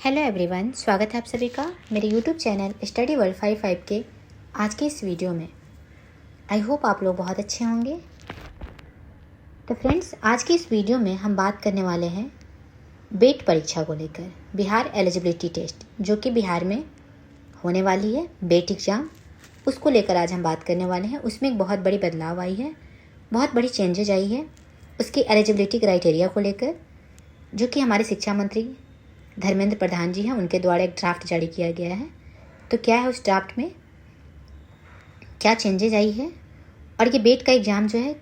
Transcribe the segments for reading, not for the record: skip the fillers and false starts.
Hello everyone, स्वागत है आप सभी का मेरे यूट्यूब चैनल स्टडी वर्ल्ड 55 के आज के इस वीडियो में। आई होप आप लोग बहुत अच्छे होंगे। तो फ्रेंड्स, आज की इस वीडियो में हम बात करने वाले हैं बेट परीक्षा को लेकर, बिहार एलिजिबिलिटी टेस्ट जो कि बिहार में होने वाली है, बेट एग्ज़ाम, उसको लेकर आज हम बात करने वाले हैं। उसमें एक बहुत बड़ी बदलाव आई है, बहुत बड़ी चेंजेज आई है उसकी एलिजिबिलिटी क्राइटेरिया को लेकर, जो कि हमारे शिक्षा मंत्री धर्मेंद्र प्रधान जी हैं, उनके द्वारा एक ड्राफ्ट जारी किया गया है। तो क्या है उस ड्राफ्ट में, क्या चेंजेज आई है और ये बेट का एग्ज़ाम जो है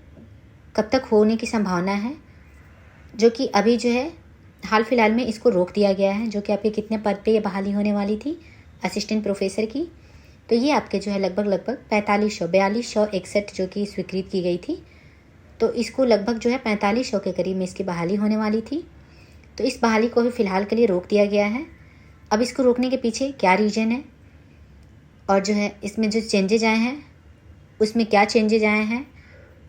कब तक होने की संभावना है, जो कि अभी जो है हाल फिलहाल में इसको रोक दिया गया है। जो कि आपके कितने पद पे ये बहाली होने वाली थी असिस्टेंट प्रोफेसर की, तो ये आपके जो है लगभग 4261 जो कि स्वीकृत की गई थी। तो इसको लगभग जो है 4500 के करीब में इसकी बहाली होने वाली थी। तो इस बहाली को भी फ़िलहाल के लिए रोक दिया गया है। अब इसको रोकने के पीछे क्या रीज़न है और जो है इसमें जो चेंजेज आए हैं उसमें क्या चेंजेज आए हैं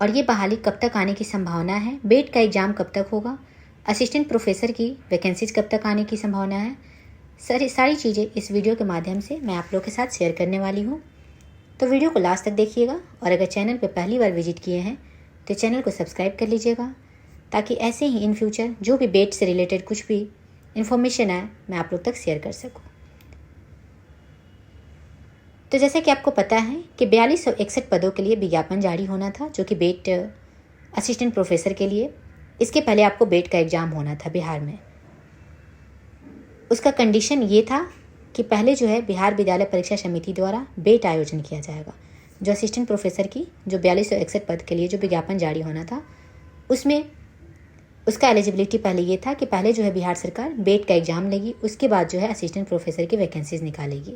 और ये बहाली कब तक आने की संभावना है, बेट का एग्ज़ाम कब तक होगा, असिस्टेंट प्रोफेसर की वैकेंसीज कब तक आने की संभावना है, सारी चीज़ें इस वीडियो के माध्यम से मैं आप लोगों के साथ शेयर करने वाली हूँ। तो वीडियो को लास्ट तक देखिएगा और अगर चैनल पर पहली बार विजिट किए हैं तो चैनल को सब्सक्राइब कर लीजिएगा, ताकि ऐसे ही इन फ्यूचर जो भी बेट से रिलेटेड कुछ भी इन्फॉर्मेशन आए मैं आप लोग तक शेयर कर सकूं। तो जैसा कि आपको पता है कि 4261 पदों के लिए विज्ञापन जारी होना था, जो कि बेट असिस्टेंट प्रोफेसर के लिए। इसके पहले आपको बेट का एग्ज़ाम होना था बिहार में। उसका कंडीशन ये था कि पहले जो है बिहार विद्यालय परीक्षा समिति द्वारा बेट आयोजन किया जाएगा। जो असिस्टेंट प्रोफेसर की जो 4261 पद के लिए जो विज्ञापन जारी होना था, उसमें उसका एलिजिबिलिटी पहले ये था कि पहले जो है बिहार सरकार बेट का एग्ज़ाम लेगी, उसके बाद जो है असिस्टेंट प्रोफेसर की वैकेंसीज निकालेगी।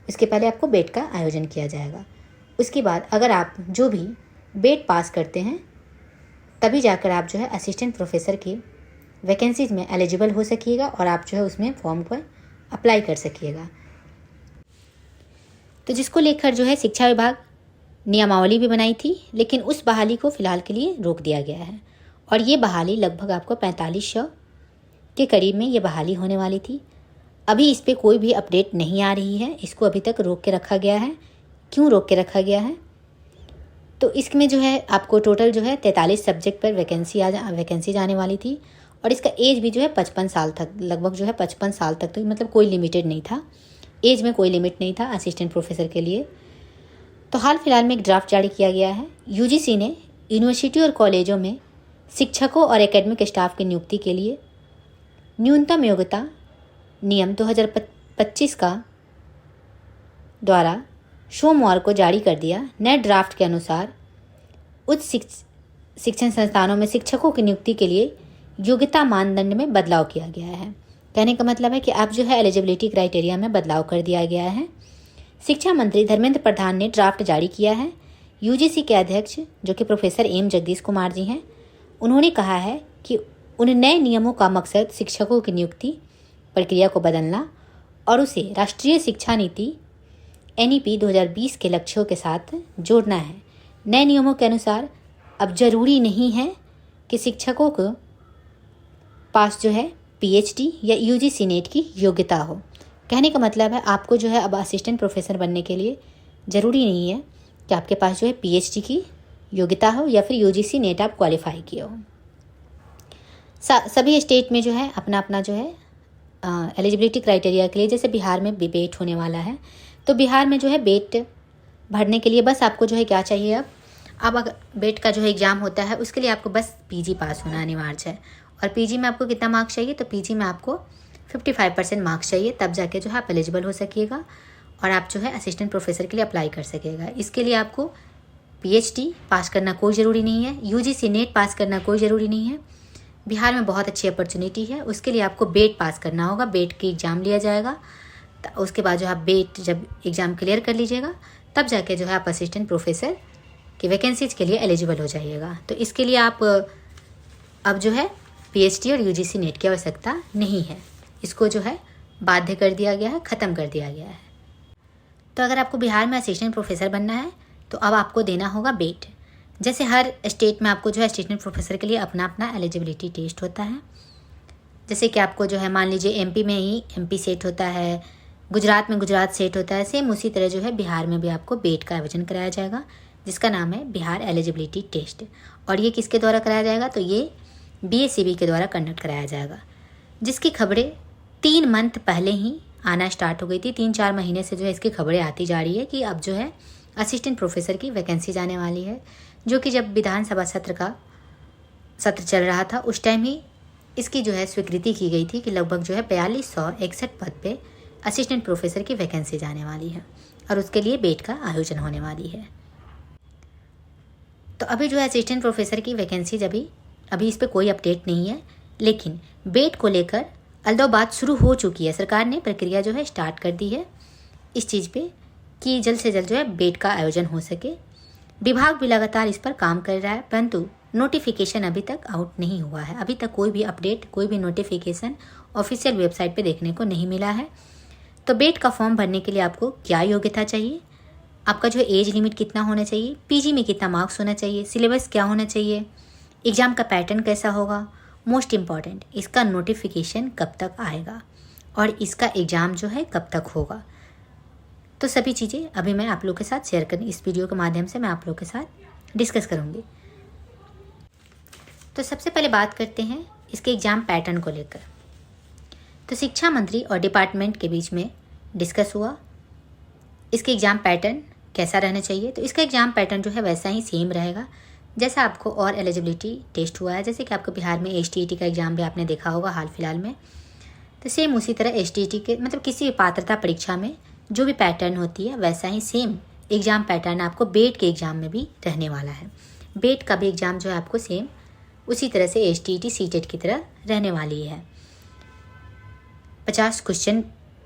उसके पहले आपको बेट का आयोजन किया जाएगा। उसके बाद अगर आप जो भी बेट पास करते हैं तभी जाकर आप जो है असिस्टेंट प्रोफेसर की वैकेंसीज में एलिजिबल हो सकिएगा और आप जो है उसमें फॉर्म पर अप्लाई कर सकिएगा। तो जिसको लेकर जो है शिक्षा विभाग नियमावली भी बनाई थी, लेकिन उस बहाली को फ़िलहाल के लिए रोक दिया गया है और ये बहाली लगभग आपको 4500 के करीब में ये बहाली होने वाली थी। अभी इस पर कोई भी अपडेट नहीं आ रही है, इसको अभी तक रोक के रखा गया है। क्यों रोक के रखा गया है? तो इसमें जो है आपको टोटल जो है 43 सब्जेक्ट पर वैकेंसी जाने वाली थी और इसका एज भी जो है 55 साल तक, लगभग जो है 55 साल तक, तो मतलब कोई लिमिटेड नहीं था, एज में कोई लिमिट नहीं था असिस्टेंट प्रोफेसर के लिए। तो हाल फिलहाल में एक ड्राफ्ट जारी किया गया है। यूजीसी ने यूनिवर्सिटी और कॉलेजों में शिक्षकों और एकेडमिक स्टाफ की नियुक्ति के लिए न्यूनतम योग्यता नियम 2025 का द्वारा सोमवार को जारी कर दिया। नए ड्राफ्ट के अनुसार उच्च शिक्षण संस्थानों में शिक्षकों की नियुक्ति के लिए योग्यता मानदंड में बदलाव किया गया है। कहने का मतलब है कि अब जो है एलिजिबिलिटी क्राइटेरिया में बदलाव कर दिया गया है। शिक्षा मंत्री धर्मेंद्र प्रधान ने ड्राफ्ट जारी किया है। यूजीसी के अध्यक्ष जो कि प्रोफेसर एम जगदीश कुमार जी हैं, उन्होंने कहा है कि उन नए नियमों का मकसद शिक्षकों की नियुक्ति प्रक्रिया को बदलना और उसे राष्ट्रीय शिक्षा नीति NEP 2020 के लक्ष्यों के साथ जोड़ना है। नए नियमों के अनुसार अब जरूरी नहीं है कि शिक्षकों को पास जो है PhD या UGC नेट की योग्यता हो। कहने का मतलब है आपको जो है अब असिस्टेंट प्रोफेसर बनने के लिए ज़रूरी नहीं है कि आपके पास जो है PhD की योग्यता हो या फिर UGC नेट आप क्वालिफाई किए हो। सभी स्टेट में जो है अपना अपना जो है एलिजिबिलिटी क्राइटेरिया के लिए, जैसे बिहार में भी बेट होने वाला है, तो बिहार में जो है बेट भरने के लिए बस आपको जो है क्या चाहिए, अब अगर बेट का जो है एग्ज़ाम होता है उसके लिए आपको बस PG पास होना अनिवार्य है। और PG में आपको कितना मार्क्स चाहिए, तो PG में आपको 55% मार्क्स चाहिए, तब जाके जो है आप एलिजिबल हो सकिएगा और आप जो है असिस्टेंट प्रोफेसर के लिए अप्लाई कर सकिएगा। इसके लिए आपको PhD पास करना कोई ज़रूरी नहीं है, UGC नेट पास करना कोई ज़रूरी नहीं है। बिहार में बहुत अच्छी अपॉर्चुनिटी है, उसके लिए आपको बेट पास करना होगा, बेट की एग्ज़ाम लिया जाएगा। उसके बाद जो आप बेट जब एग्ज़ाम क्लियर कर लीजिएगा तब जाके जो है आप असिस्टेंट प्रोफेसर की वैकेंसीज के लिए एलिजिबल हो जाइएगा। तो इसके लिए आप अब जो है PhD और UGC नेट की आवश्यकता नहीं है, इसको जो है बाध्य कर दिया गया है, ख़त्म कर दिया गया है। तो अगर आपको बिहार में असिस्टेंट प्रोफेसर बनना है तो अब आपको देना होगा बेट। जैसे हर स्टेट में आपको जो है असिस्टेंट प्रोफेसर के लिए अपना अपना एलिजिबिलिटी टेस्ट होता है। जैसे कि आपको जो है मान लीजिए एमपी में ही एमपी सेट होता है, गुजरात में गुजरात सेट होता है, सेम उसी तरह जो है बिहार में भी आपको बेट का आयोजन कराया जाएगा, जिसका नाम है बिहार एलिजिबिलिटी टेस्ट। और ये किसके द्वारा कराया जाएगा, तो ये बीएससीबी के द्वारा कंडक्ट कराया जाएगा, जिसकी खबरें 3 मंथ पहले ही आना स्टार्ट हो गई थी। 3-4 महीने से जो है इसकी खबरें आती जा रही है कि अब जो है असिस्टेंट प्रोफेसर की वैकेंसी जाने वाली है, जो कि जब विधानसभा सत्र चल रहा था उस टाइम ही इसकी जो है स्वीकृति की गई थी कि लगभग जो है 4261 पद पे असिस्टेंट प्रोफेसर की वैकेंसी जाने वाली है और उसके लिए बेट का आयोजन होने वाली है। तो अभी जो है असिस्टेंट प्रोफेसर की वैकेंसी अभी इस पर कोई अपडेट नहीं है, लेकिन बेट को लेकर अलदौ बात शुरू हो चुकी है। सरकार ने प्रक्रिया जो है स्टार्ट कर दी है इस चीज़ पे कि जल्द से जल्द जो है बेट का आयोजन हो सके। विभाग भी लगातार इस पर काम कर रहा है, परंतु नोटिफिकेशन अभी तक आउट नहीं हुआ है। अभी तक कोई भी अपडेट, कोई भी नोटिफिकेशन ऑफिशियल वेबसाइट पे देखने को नहीं मिला है। तो बेट का फॉर्म भरने के लिए आपको क्या योग्यता चाहिए, आपका जो है एज लिमिट कितना होना चाहिए, पीजी में कितना मार्क्स होना चाहिए, सिलेबस क्या होना चाहिए, एग्ज़ाम का पैटर्न कैसा होगा, मोस्ट इम्पॉर्टेंट इसका नोटिफिकेशन कब तक आएगा और इसका एग्ज़ाम जो है कब तक होगा। तो सभी चीज़ें अभी मैं आप लोग के साथ शेयर कर, इस वीडियो के माध्यम से मैं आप लोग के साथ डिस्कस करूँगी। तो सबसे पहले बात करते हैं इसके एग्ज़ाम पैटर्न को लेकर। तो शिक्षा मंत्री और डिपार्टमेंट के बीच में डिस्कस हुआ इसके एग्ज़ाम पैटर्न कैसा रहना चाहिए। तो इसका एग्ज़ाम पैटर्न जो है वैसा ही सेम रहेगा जैसा आपको और एलिजिबिलिटी टेस्ट हुआ है। जैसे कि आपको बिहार में एसटीईटी का एग्ज़ाम भी आपने देखा होगा हाल फिलहाल में, तो सेम उसी तरह एसटीईटी के मतलब किसी भी पात्रता परीक्षा में जो भी पैटर्न होती है वैसा ही सेम एग्ज़ाम पैटर्न आपको बेट के एग्ज़ाम में भी रहने वाला है। बेट का भी एग्ज़ाम जो है आपको सेम उसी तरह से एसटीईटी सीटेट की तरह रहने वाली है। 50 क्वेश्चन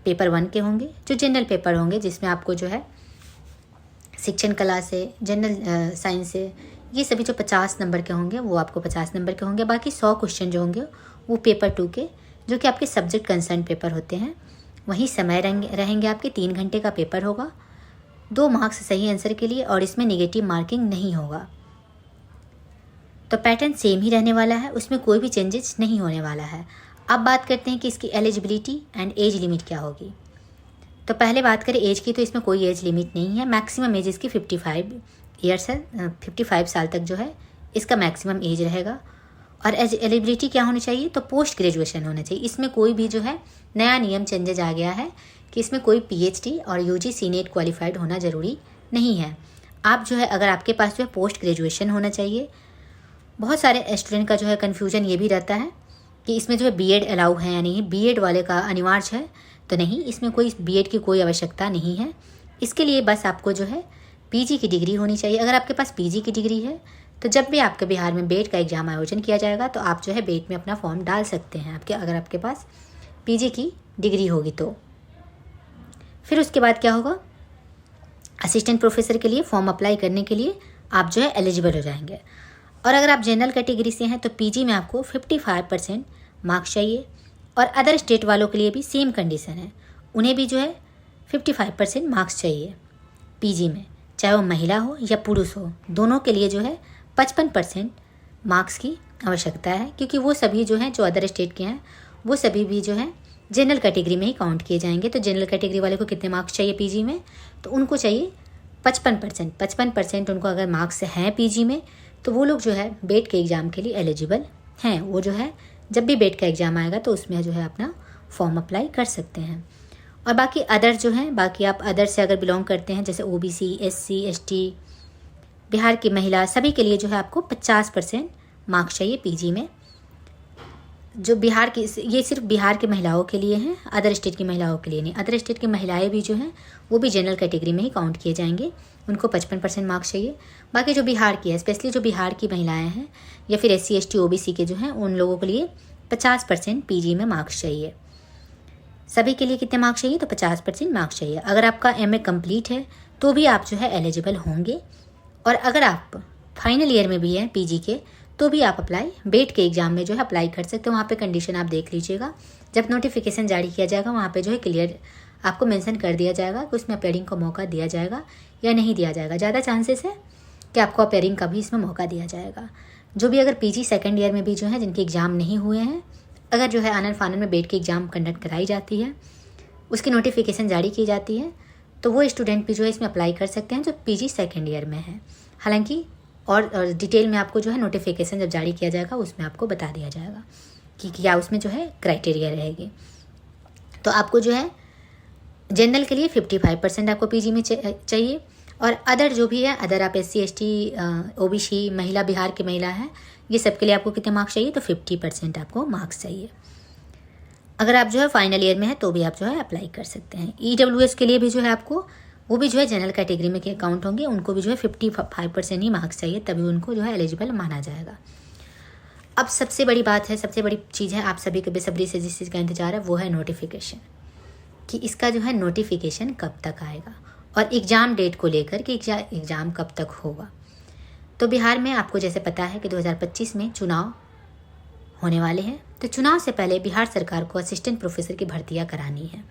पेपर 1 के होंगे जो जनरल पेपर होंगे, जिसमें आपको जो है शिक्षण कला से, जनरल साइंस से, ये सभी जो 50 नंबर के होंगे वो आपको 50 नंबर के होंगे। बाकी 100 क्वेश्चन जो होंगे वो पेपर 2 के, जो कि आपके सब्जेक्ट कंसर्न पेपर होते हैं, वहीं समय रहेंगे आपके 3 घंटे का पेपर होगा, 2 मार्क्स सही आंसर के लिए और इसमें नेगेटिव मार्किंग नहीं होगा। तो पैटर्न सेम ही रहने वाला है, उसमें कोई भी चेंजेस नहीं होने वाला है। अब बात करते हैं कि इसकी एलिजिबिलिटी एंड एज लिमिट क्या होगी। तो पहले बात करें एज की, तो इसमें कोई एज लिमिट नहीं है। मैक्सिमम एज इसकी 55 ईयर्स है, 55 साल तक जो है इसका मैक्सिमम एज रहेगा। और एलिजिबिलिटी क्या होनी चाहिए, तो पोस्ट ग्रेजुएशन होना चाहिए। इसमें कोई भी जो है नया नियम चेंजेज आ गया है कि इसमें कोई पीएचडी और यूजीसी नेट क्वालिफाइड होना ज़रूरी नहीं है। आप जो है अगर आपके पास जो है पोस्ट ग्रेजुएशन होना चाहिए। बहुत सारे स्टूडेंट का जो है कन्फ्यूजन ये भी रहता है कि इसमें जो है बीएड अलाउ है या नहीं, बीएड वाले का अनिवार्य है, तो नहीं, इसमें कोई बीएड की कोई आवश्यकता नहीं है। इसके लिए बस आपको जो है पीजी की डिग्री होनी चाहिए। अगर आपके पास पीजी की डिग्री है तो जब भी आपके बिहार में बेट का एग्ज़ाम आयोजन किया जाएगा तो आप जो है बेट में अपना फॉर्म डाल सकते हैं, अगर आपके पास पीजी की डिग्री होगी तो। फिर उसके बाद क्या होगा, असिस्टेंट प्रोफेसर के लिए फॉर्म अप्लाई करने के लिए आप जो है एलिजिबल हो जाएंगे। और अगर आप जनरल कैटेगरी से हैं तो पीजी में आपको 55% मार्क्स चाहिए। और अदर स्टेट वालों के लिए भी सेम कंडीशन है, उन्हें भी जो है 55% मार्क्स चाहिए पीजी में, चाहे वो महिला हो या पुरुष हो, दोनों के लिए जो है 55% मार्क्स की आवश्यकता है। क्योंकि वो सभी जो हैं जो अदर स्टेट के हैं वो सभी भी जो है जनरल कैटेगरी में ही काउंट किए जाएंगे। तो जनरल कैटेगरी वाले को कितने मार्क्स चाहिए पीजी में, तो उनको चाहिए 55% उनको अगर मार्क्स हैं पीजी में तो वो लोग जो है बेट के एग्ज़ाम के लिए एलिजिबल हैं। वो जो है जब भी बेट का एग्ज़ाम आएगा तो उसमें जो है अपना फॉर्म अप्लाई कर सकते हैं। और बाकी अदर जो हैं, बाकी आप अदर से अगर बिलोंग करते हैं जैसे ओबीसी, एससी, एसटी, बिहार की महिला, सभी के लिए जो है आपको 50% मार्क्स चाहिए पीजी में। जो बिहार की, ये सिर्फ बिहार की महिलाओं के लिए हैं, अदर स्टेट की महिलाओं के लिए नहीं। अदर स्टेट की महिलाएं भी जो हैं वो भी जनरल कैटेगरी में ही काउंट किए जाएंगे, उनको 55% मार्क्स चाहिए। बाकी जो बिहार की है, स्पेशली जो बिहार की महिलाएं हैं या फिर एससी, एसटी, ओबीसी के जो हैं उन लोगों के लिए 50% पीजी में मार्क्स चाहिए। सभी के लिए कितने मार्क्स चाहिए, तो 50% मार्क्स चाहिए। अगर आपका एमए कंप्लीट है तो भी आप जो है एलिजिबल होंगे। और अगर आप फाइनल ईयर में भी हैं पीजी के तो भी आप अप्लाई बेट के एग्ज़ाम में जो है अप्लाई कर सकते हो। वहाँ पे कंडीशन आप देख लीजिएगा, जब नोटिफिकेशन जारी किया जाएगा वहाँ पे जो है क्लियर आपको मेंशन कर दिया जाएगा कि उसमें अपेयरिंग का मौका दिया जाएगा या नहीं दिया जाएगा। ज़्यादा चांसेस है कि आपको अपेयरिंग का भी इसमें मौका दिया जाएगा। जो भी अगर पीजी सेकेंड ईयर में भी जो है जिनके एग्ज़ाम नहीं हुए हैं अगर जो है आनन फानन में बैठ के एग्ज़ाम कंडक्ट कराई जाती है, उसकी नोटिफिकेशन जारी की जाती है, तो वो स्टूडेंट भी जो है इसमें अप्लाई कर सकते हैं जो पीजी सेकेंड ईयर में है। हालांकि और डिटेल में आपको जो है नोटिफिकेशन जब जारी किया जाएगा उसमें आपको बता दिया जाएगा कि क्या उसमें जो है क्राइटेरिया रहेगी। तो आपको जो है जनरल के लिए 55% आपको पीजी में चाहिए, और अदर जो भी है, अदर आप SC ST OBC महिला, बिहार की महिला है, ये सब के लिए आपको कितने मार्क्स चाहिए, तो 50% आपको मार्क्स चाहिए। अगर आप जो है फाइनल ईयर में है तो भी आप जो है अप्लाई कर सकते हैं। EWS के लिए भी जो है आपको, वो भी जो है जनरल कैटेगरी में के काउंट होंगे, उनको भी जो है 55% ही मार्क्स चाहिए, तभी उनको जो है एलिजिबल माना जाएगा। अब सबसे बड़ी बात है, सबसे बड़ी चीज़ है, आप सभी को बेसब्री से जिस चीज़ का इंतजार है वो है नोटिफिकेशन, कि इसका जो है नोटिफिकेशन कब तक आएगा, और एग्ज़ाम डेट को लेकर कि एग्ज़ाम कब तक होगा। तो बिहार में आपको जैसे पता है कि 2025 में चुनाव होने वाले हैं, तो चुनाव से पहले बिहार सरकार को असिस्टेंट प्रोफेसर की भर्तियां करानी है।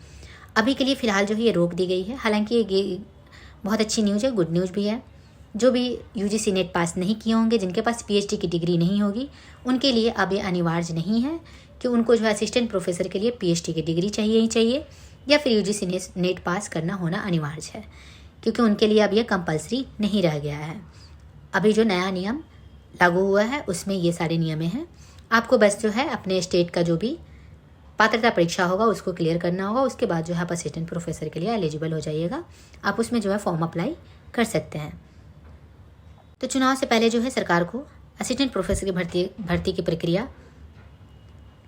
अभी के लिए फ़िलहाल जो है ये रोक दी गई है। हालांकि ये बहुत अच्छी न्यूज़ है, गुड न्यूज़ भी है। जो भी UGC नेट पास नहीं किए होंगे, जिनके पास PhD की डिग्री नहीं होगी, उनके लिए अब ये अनिवार्य नहीं है कि उनको जो है असिस्टेंट प्रोफेसर के लिए PhD की डिग्री चाहिए ही चाहिए, या फिर UGC नेट पास करना होना अनिवार्य है, क्योंकि उनके लिए अब यह कंपलसरी नहीं रह गया है। अभी जो नया नियम लागू हुआ है उसमें ये सारे नियम हैं। आपको बस जो है अपने स्टेट का जो भी पात्रता परीक्षा होगा उसको क्लियर करना होगा, उसके बाद जो है आप असिस्टेंट प्रोफेसर के लिए एलिजिबल हो जाइएगा। आप उसमें जो है फॉर्म अप्लाई कर सकते हैं। तो चुनाव से पहले जो है सरकार को असिस्टेंट प्रोफेसर की भर्ती की प्रक्रिया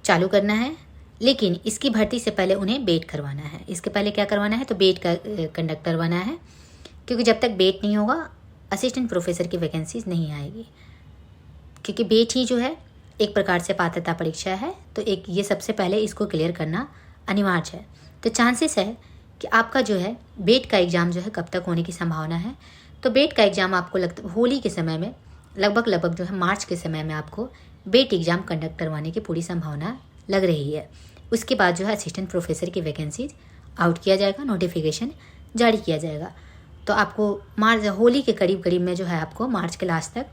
चालू करना है, लेकिन इसकी भर्ती से पहले उन्हें बेट करवाना है। इसके पहले क्या करवाना है, तो बेट का कंडक्ट करवाना है, क्योंकि जब तक बेट नहीं होगा असिस्टेंट प्रोफेसर की वैकेंसीज नहीं आएगी, क्योंकि बेट ही जो है एक प्रकार से पात्रता परीक्षा है। तो एक ये सबसे पहले इसको क्लियर करना अनिवार्य है। तो चांसेस है कि आपका जो है बेट का एग्ज़ाम जो है कब तक होने की संभावना है, तो बेट का एग्ज़ाम आपको होली के समय में लगभग जो है मार्च के समय में आपको बेट एग्ज़ाम कंडक्ट करवाने की पूरी संभावना लग रही है। उसके बाद जो है असिस्टेंट प्रोफेसर की वैकेंसीज आउट किया जाएगा, नोटिफिकेशन जारी किया जाएगा। तो आपको मार्च होली के करीब में जो है आपको मार्च के लास्ट तक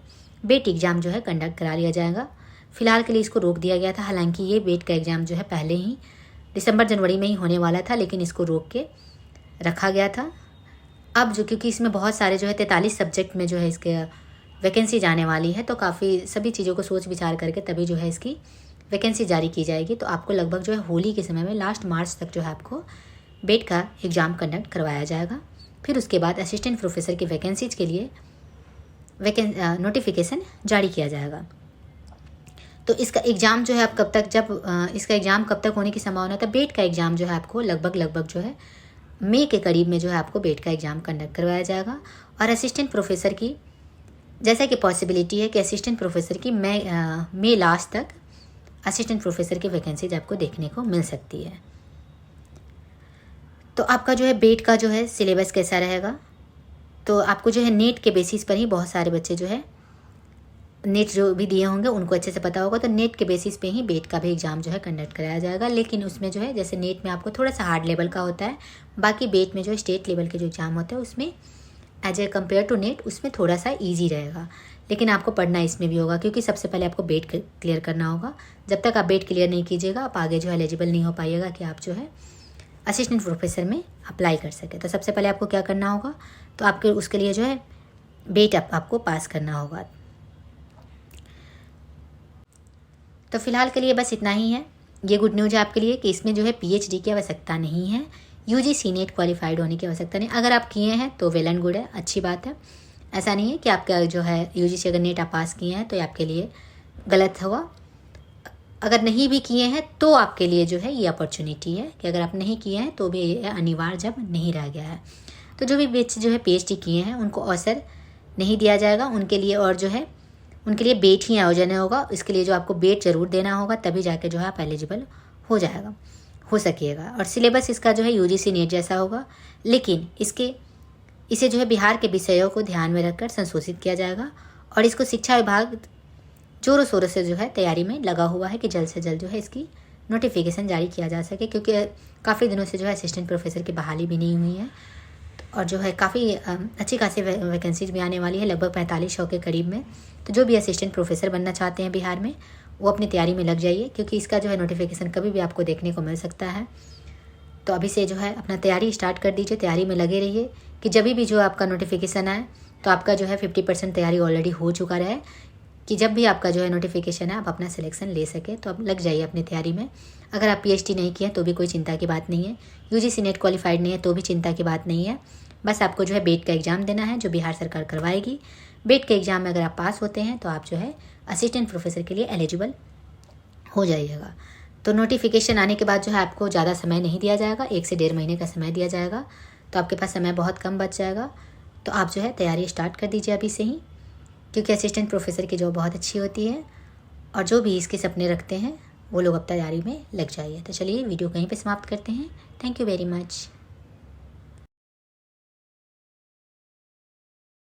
बेट एग्ज़ाम जो है कंडक्ट करा लिया जाएगा। फ़िलहाल के लिए इसको रोक दिया गया था। हालांकि ये बेट का एग्ज़ाम जो है पहले ही दिसंबर जनवरी में ही होने वाला था, लेकिन इसको रोक के रखा गया था। अब जो क्योंकि इसमें बहुत सारे जो है 43 सब्जेक्ट में जो है इसके वैकेंसी जाने वाली है, तो काफ़ी सभी चीज़ों को सोच विचार करके तभी जो है इसकी वैकेंसी जारी की जाएगी। तो आपको लगभग जो है होली के समय में लास्ट मार्च तक जो है आपको बेट का एग्ज़ाम कंडक्ट करवाया जाएगा। फिर उसके बाद असिस्टेंट प्रोफेसर की वैकेंसीज के लिए नोटिफिकेशन जारी किया जाएगा। तो इसका एग्ज़ाम जो है आप कब तक, जब इसका एग्ज़ाम कब तक होने की संभावना है, तो बेट का एग्ज़ाम जो है आपको लगभग जो है मई के करीब में जो है आपको बेट का एग्ज़ाम कंडक्ट करवाया जाएगा। और असिस्टेंट प्रोफेसर की जैसा कि पॉसिबिलिटी है कि असिस्टेंट प्रोफेसर की मई लास्ट तक असिस्टेंट प्रोफेसर की वैकेंसीज आपको देखने को मिल सकती है। तो आपका जो है बेट का जो है सिलेबस कैसा रहेगा, तो आपको जो है नेट के बेसिस पर ही बहुत सारे बच्चे जो है नेट जो भी दिए होंगे उनको अच्छे से पता होगा, तो नेट के बेसिस पे ही बेट का भी एग्ज़ाम जो है कंडक्ट कराया जाएगा। लेकिन उसमें जो है जैसे नेट में आपको थोड़ा सा हार्ड लेवल का होता है, बाकी बेट में जो स्टेट लेवल के जो एग्ज़ाम होते हैं उसमें as a compare to NET उसमें थोड़ा सा ईजी रहेगा। लेकिन आपको पढ़ना इसमें भी होगा, क्योंकि सबसे पहले आपको बेट क्लियर करना होगा। जब तक आप बेट क्लियर नहीं कीजिएगा आप आगे जो है एलिजिबल नहीं हो पाइएगा कि आप जो है असिस्टेंट प्रोफेसर में अप्लाई कर सकें। तो सबसे पहले आपको क्या करना होगा, तो आपके उसके लिए जो है बेट आपको पास करना होगा। तो फिलहाल के लिए बस इतना ही है। ये गुड न्यूज़ है आपके लिए कि इसमें जो है PhD की आवश्यकता नहीं है, UGC नेट क्वालिफाइड होने की आवश्यकता नहीं। अगर आप किए हैं तो वेल एंड गुड है, अच्छी बात है। ऐसा नहीं है कि आपका जो है UGC अगर नेट आप पास किए हैं तो आपके लिए गलत हुआ। अगर नहीं भी किए हैं तो आपके लिए जो है ये अपॉर्चुनिटी है कि अगर आप नहीं किए हैं तो भी ये अनिवार्य जब नहीं रह गया है। तो जो भी बच्चे जो है PhD किए हैं उनको अवसर नहीं दिया जाएगा उनके लिए, और जो है उनके लिए बेट ही आयोजन होगा। इसके लिए जो आपको बेट ज़रूर देना होगा, तभी जाके जो है आप एलिजिबल हो सकिएगा। और सिलेबस इसका जो है UGC नेट जैसा होगा, लेकिन इसे जो है बिहार के विषयों को ध्यान में रखकर संशोधित किया जाएगा। और इसको शिक्षा विभाग जोरों शोरों से जो है तैयारी में लगा हुआ है कि जल्द से जल्द जो है इसकी नोटिफिकेशन जारी किया जा सके, क्योंकि काफ़ी दिनों से जो है असिस्टेंट प्रोफेसर की बहाली भी नहीं हुई है, और जो है काफ़ी अच्छी खासी वैकेंसीज भी आने वाली है, लगभग 4500 के करीब में। तो जो भी असिस्टेंट प्रोफेसर बनना चाहते हैं बिहार में, वो अपनी तैयारी में लग जाइए, क्योंकि इसका जो है नोटिफिकेशन कभी भी आपको देखने को मिल सकता है। तो अभी से जो है अपना तैयारी स्टार्ट कर दीजिए, तैयारी में लगे रहिए कि जब भी जो आपका नोटिफिकेशन आए तो आपका जो है 50% तैयारी ऑलरेडी हो चुका रहे, कि जब भी आपका जो है नोटिफिकेशन है आप अपना सिलेक्शन ले सके। तो अब लग जाइए अपनी तैयारी में। अगर आप PhD नहीं किए तो भी कोई चिंता की बात नहीं है, UGC नेट क्वालिफाइड नहीं है तो भी चिंता की बात नहीं है। बस आपको जो है बेट का एग्ज़ाम देना है, जो बिहार सरकार करवाएगी। बेट के एग्ज़ाम में अगर आप पास होते हैं तो आप जो है असिस्टेंट प्रोफेसर के लिए एलिजिबल हो जाइएगा। तो नोटिफिकेशन आने के बाद जो है आपको ज़्यादा समय नहीं दिया जाएगा, 1 से 1.5 महीने का समय दिया जाएगा। तो आपके पास समय बहुत कम बच जाएगा। तो आप जो है तैयारी स्टार्ट कर दीजिए अभी से ही, क्योंकि असिस्टेंट प्रोफेसर की जॉब बहुत अच्छी होती है। और जो भी इसके सपने रखते हैं वो लोग अब तैयारी में लग जाइए। तो चलिए वीडियो कहीं पे समाप्त करते हैं। Thank you very much.